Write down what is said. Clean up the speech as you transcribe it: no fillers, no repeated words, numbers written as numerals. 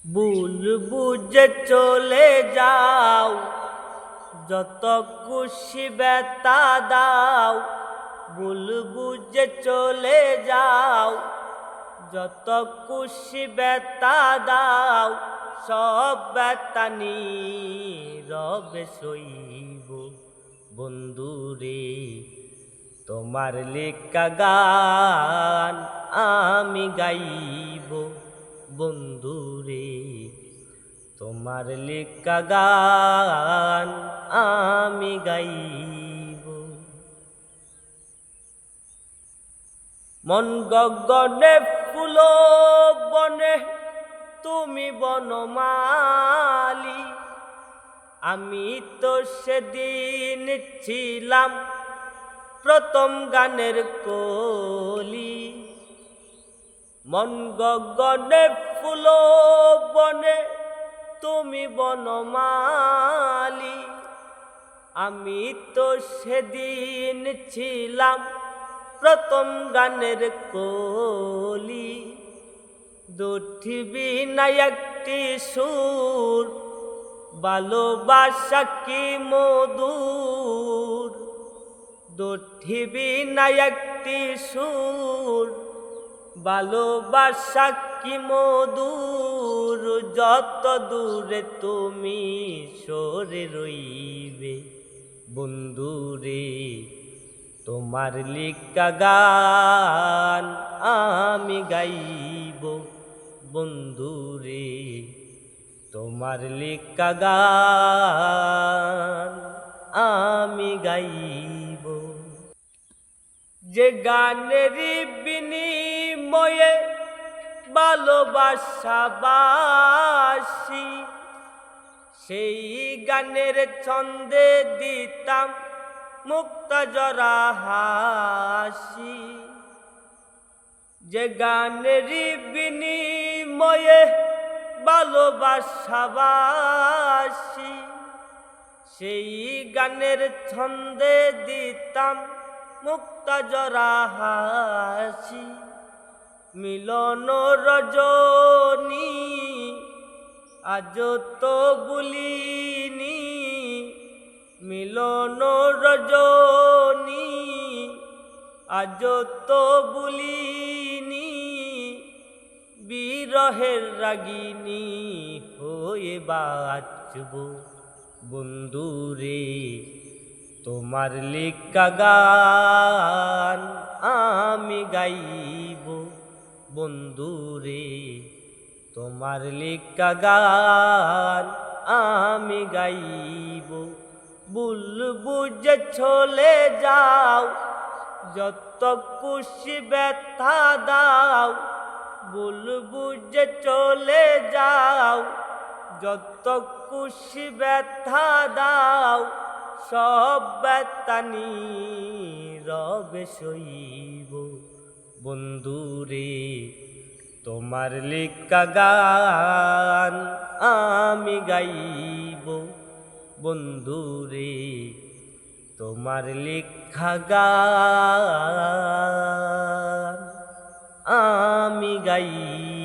ভুল বুঝে চলে যাও, যত খুশি ব্যথা দাও। ভুল বুঝে চলে যাও, যত খুশি ব্যথা দাও। সব ব্যথা নীরবে সইব বন্ধুরে, তোমার লেখা গান আমি গাইব বন্ধুরে। তোমার লেখা গান আমি গাইব। মন গগনে ফুল বনে, তুমি বনমালী। আমি তো সেদিন ছিলাম প্রথম গানের কলি। মন গগনে ফুল বনে, তুমি বনমালী। আমি তো সেদিন ছিলাম প্রথম গানের কলি। দুটি বিনায় একটি সুর, ভালোবাসা কি মধুর। দুটি বিনায় একটি সুর, ভালোবাসা কি মধুর। যত দূরে তুমি সরে রইবে বন্ধুরে, তোমার লেখা গান আমি গাইব বন্ধুরে। তোমার লেখা গান আমি গাইব। যে গানের বিনিময়ে ভালোবাসা বাসি, সেই গানের ছন্দে দিতাম মুক্তা জরা হাসি। যে গানের বিনিময়ে ভালোবাসা বাসি, সেই গানের ছন্দে দিতাম মুক্তা জরা হাসি। মিলন রজনী আজ তো ভুলিনি, মিলন রজনী আজ তো ভুলিনি। বিরহের রাগিনী হয়ে বাঁচব বন্ধুরে, তোমার লেখা গান আমি গাইব বন্ধুরে। তোমার লেখা গান আমি গাইব। ভুল বুঝে চলে যাও, যত খুশি ব্যথা দাও। ভুল বুঝে চলে যাও, যত খুশি ব্যথা দাও। সব ব্যথা নীরবে সইব বন্ধুরে, তোমার লেখা গান আমি গাইব বন্ধুরে। তোমার লেখা গান আমি গাইব।